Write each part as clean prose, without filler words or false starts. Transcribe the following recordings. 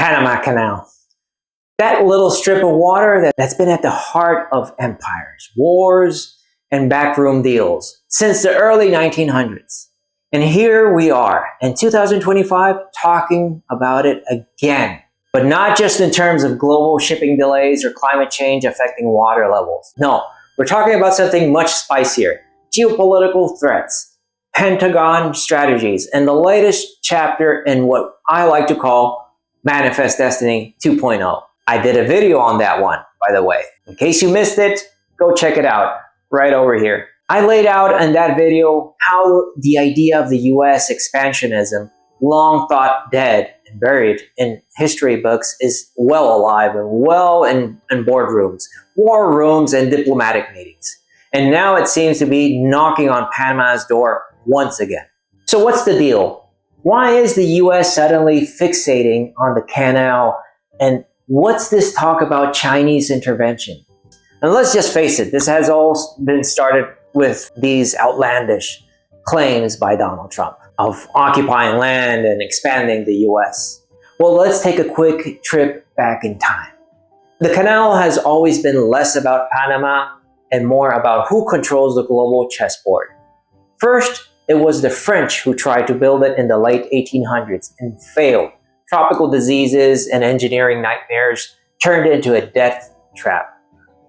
Panama Canal. That little strip of water that's been at the heart of empires, wars, and backroom deals since the early 1900s. And here we are in 2025 talking about it again. But not just in terms of global shipping delays or climate change affecting water levels. No, we're talking about something much spicier. Geopolitical threats, Pentagon strategies, and the latest chapter in what I like to call Manifest Destiny 2.0. I did a video on that one, by the way. In case you missed it, go check it out right over here. I laid out in that video how the idea of the US expansionism, long thought dead and buried in history books, is well alive and well in boardrooms, war rooms, and diplomatic meetings. And now it seems to be knocking on Panama's door once again. So what's the deal? Why is the US suddenly fixating on the canal? And what's this talk about Chinese intervention? And let's just face it, this has all been started with these outlandish claims by Donald Trump of occupying land and expanding the US. Well, let's take a quick trip back in time. The canal has always been less about Panama and more about who controls the global chessboard. First, it was the French who tried to build it in the late 1800s and failed. Tropical diseases and engineering nightmares turned into a death trap.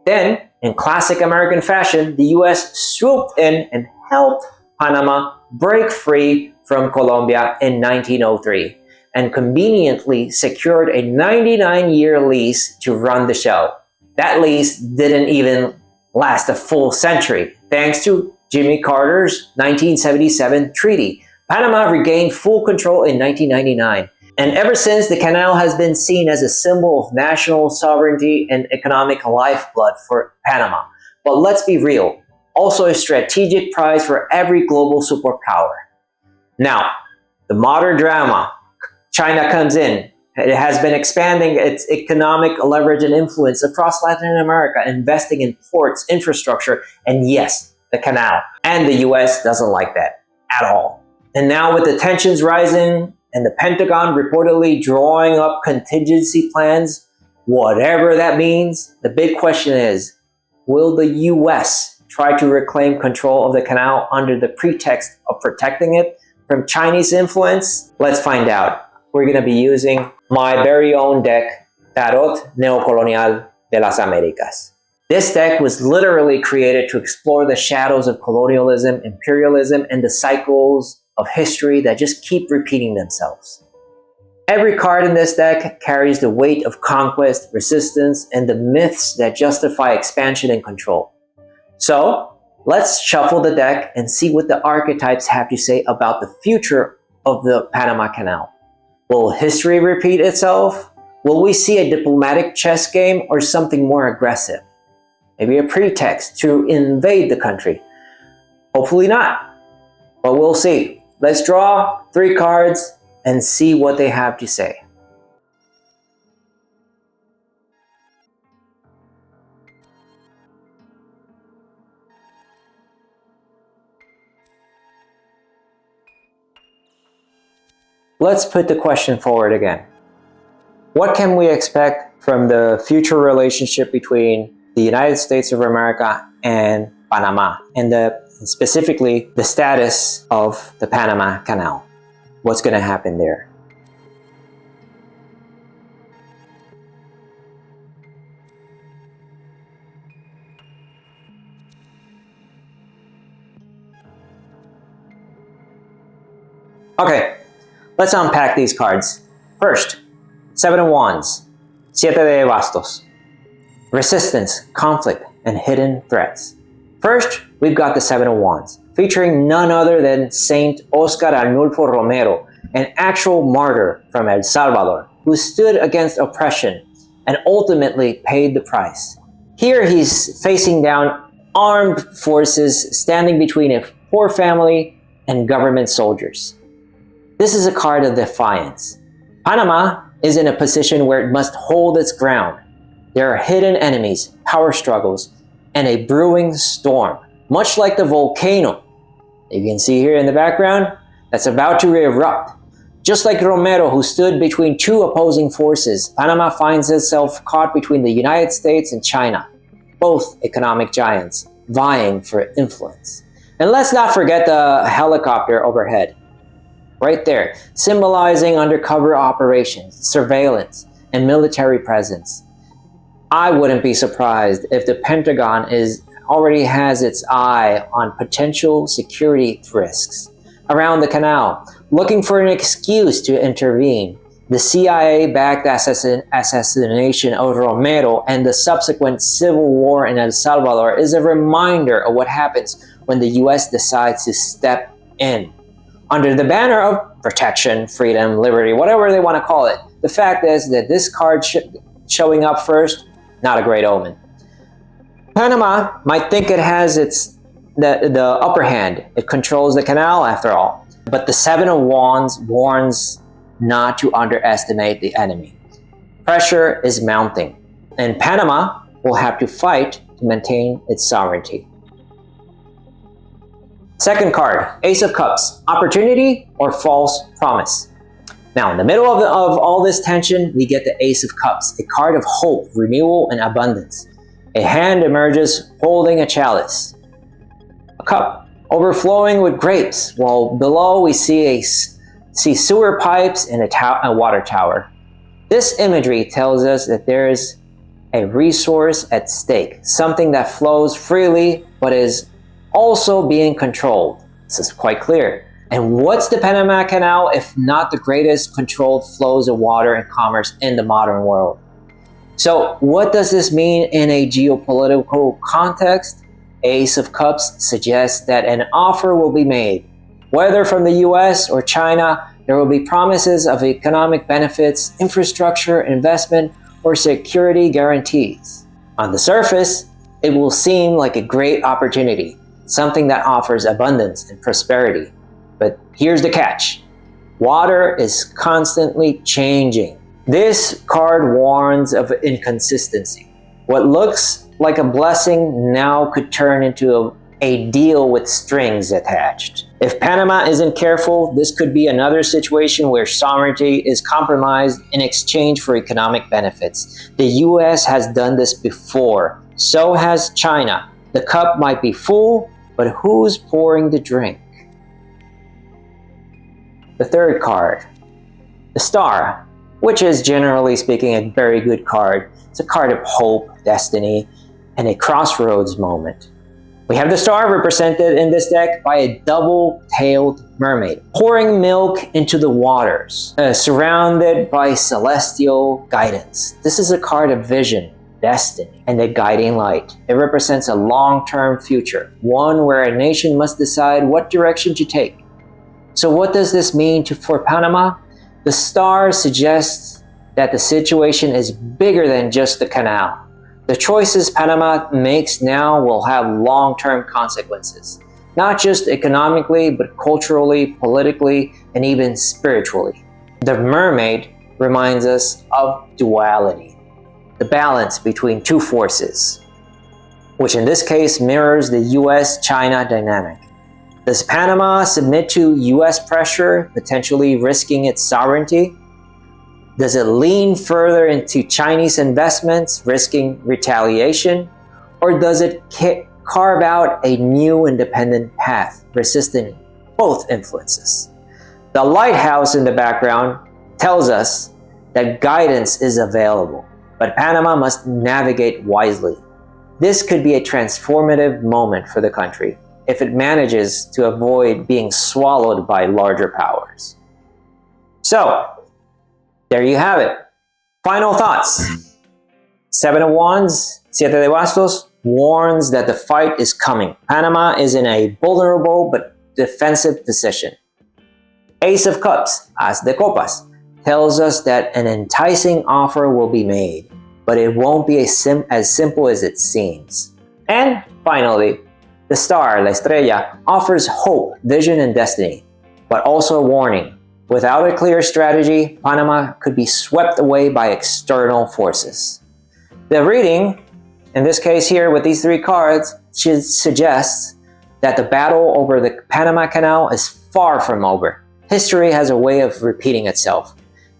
Then, in classic American fashion, the US swooped in and helped Panama break free from Colombia in 1903 and conveniently secured a 99-year lease to run the show. That lease didn't even last a full century. Thanks to Jimmy Carter's 1977 treaty, Panama regained full control in 1999. And ever since, the canal has been seen as a symbol of national sovereignty and economic lifeblood for Panama. But let's be real, also a strategic prize for every global superpower. Now, the modern drama, China comes in. It has been expanding its economic leverage and influence across Latin America, investing in ports, infrastructure, and yes, the canal. And the US doesn't like that at all. And now with the tensions rising, and the Pentagon reportedly drawing up contingency plans, whatever that means, the big question is, will the US try to reclaim control of the canal under the pretext of protecting it from Chinese influence? Let's find out. We're going to be using my very own deck, Tarot Neocolonial de las Américas. This deck was literally created to explore the shadows of colonialism, imperialism, and the cycles of history that just keep repeating themselves. Every card in this deck carries the weight of conquest, resistance, and the myths that justify expansion and control. So, let's shuffle the deck and see what the archetypes have to say about the future of the Panama Canal. Will history repeat itself? Will we see a diplomatic chess game or something more aggressive? Maybe a pretext to invade the country? Hopefully not, but we'll see. Let's draw 3 cards and see what they have to say. Let's put the question forward again. What can we expect from the future relationship between the United States of America and Panama, and specifically the status of the Panama Canal? What's going to happen there? Okay, let's unpack these cards. First, 7 of Wands, Siete de Bastos. Resistance, conflict, and hidden threats. First, we've got the 7 of Wands, featuring none other than Saint Oscar Arnulfo Romero, an actual martyr from El Salvador, who stood against oppression and ultimately paid the price. Here he's facing down armed forces standing between a poor family and government soldiers. This is a card of defiance. Panama is in a position where it must hold its ground. There are hidden enemies, power struggles, and a brewing storm, much like the volcano you can see here in the background that's about to erupt. Just like Romero, who stood between two opposing forces, Panama finds itself caught between the United States and China, both economic giants vying for influence. And let's not forget the helicopter overhead, right there, symbolizing undercover operations, surveillance, and military presence. I wouldn't be surprised if the Pentagon already has its eye on potential security risks around the canal, looking for an excuse to intervene. The CIA-backed assassination of Romero and the subsequent civil war in El Salvador is a reminder of what happens when the US decides to step in. Under the banner of protection, freedom, liberty, whatever they want to call it, the fact is that this card showing up first, not a great omen. Panama might think it has the upper hand. It controls the canal after all. But the Seven of Wands warns not to underestimate the enemy. Pressure is mounting, and Panama will have to fight to maintain its sovereignty. Second card, Ace of Cups, opportunity or false promise. Now, in the middle of all this tension, we get the Ace of Cups, a card of hope, renewal, and abundance. A hand emerges holding a chalice, a cup overflowing with grapes, while below we see sewer pipes and a water tower. This imagery tells us that there is a resource at stake, something that flows freely but is also being controlled. This is quite clear. And what's the Panama Canal if not the greatest controlled flows of water and commerce in the modern world? So what does this mean in a geopolitical context? Ace of Cups suggests that an offer will be made. Whether from the US or China, there will be promises of economic benefits, infrastructure, investment, or security guarantees. On the surface, it will seem like a great opportunity, something that offers abundance and prosperity. But here's the catch. Water is constantly changing. This card warns of inconsistency. What looks like a blessing now could turn into a deal with strings attached. If Panama isn't careful, this could be another situation where sovereignty is compromised in exchange for economic benefits. The US has done this before. So has China. The cup might be full, but who's pouring the drink? The third card, the Star, which is generally speaking a very good card. It's a card of hope, destiny, and a crossroads moment. We have the Star represented in this deck by a double-tailed mermaid, pouring milk into the waters, surrounded by celestial guidance. This is a card of vision, destiny, and a guiding light. It represents a long-term future, one where a nation must decide what direction to take. So what does this mean for Panama? The Star suggests that the situation is bigger than just the canal. The choices Panama makes now will have long-term consequences, not just economically, but culturally, politically, and even spiritually. The mermaid reminds us of duality, the balance between two forces, which in this case mirrors the US-China dynamic. Does Panama submit to US pressure, potentially risking its sovereignty? Does it lean further into Chinese investments, risking retaliation? Or does it carve out a new independent path, resisting both influences? The lighthouse in the background tells us that guidance is available, but Panama must navigate wisely. This could be a transformative moment for the country if it manages to avoid being swallowed by larger powers. So, there you have it. Final thoughts. Seven of Wands, Siete de Bastos, warns that the fight is coming. Panama is in a vulnerable but defensive position. Ace of Cups, As de Copas, tells us that an enticing offer will be made, but it won't be as simple as it seems. And finally, the Star, La Estrella, offers hope, vision, and destiny, but also a warning. Without a clear strategy, Panama could be swept away by external forces. The reading, in this case here with these three cards, suggests that the battle over the Panama Canal is far from over. history has a way of repeating itself.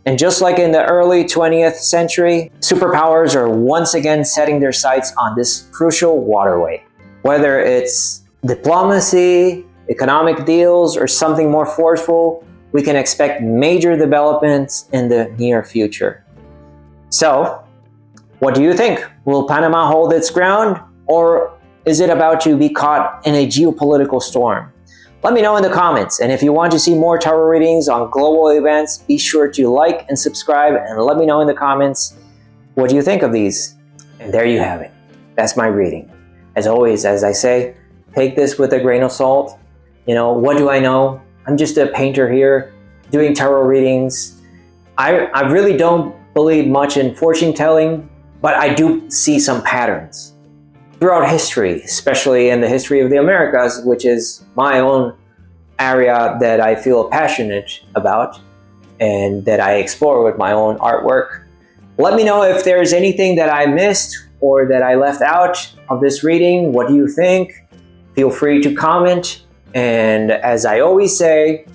And just like in the early 20th century, superpowers are once again setting their sights on this crucial waterway. Whether it's diplomacy, economic deals, or something more forceful, we can expect major developments in the near future. So, what do you think? Will Panama hold its ground, or is it about to be caught in a geopolitical storm? Let me know in the comments, and if you want to see more tarot readings on global events, be sure to like and subscribe, and let me know in the comments what do you think of these. And there you have it. That's my reading. As always, as I say, take this with a grain of salt. You know, what do I know? I'm just a painter here doing tarot readings. I really don't believe much in fortune telling, but I do see some patterns throughout history, especially in the history of the Americas, which is my own area that I feel passionate about and that I explore with my own artwork. Let me know if there's anything that I missed or that I left out of this reading. What do you think? Feel free to comment. And as I always say,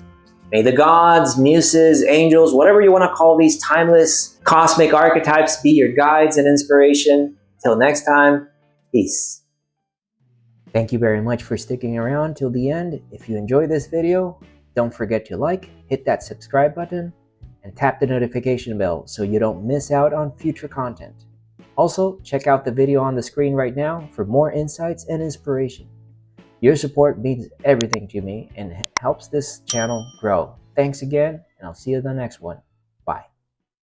may the gods, muses, angels, whatever you want to call these timeless cosmic archetypes be your guides and inspiration. Till next time, peace. Thank you very much for sticking around till the end. If you enjoyed this video, don't forget to like, hit that subscribe button, and tap the notification bell so you don't miss out on future content. Also, check out the video on the screen right now for more insights and inspiration. Your support means everything to me and helps this channel grow. Thanks again, and I'll see you in the next one.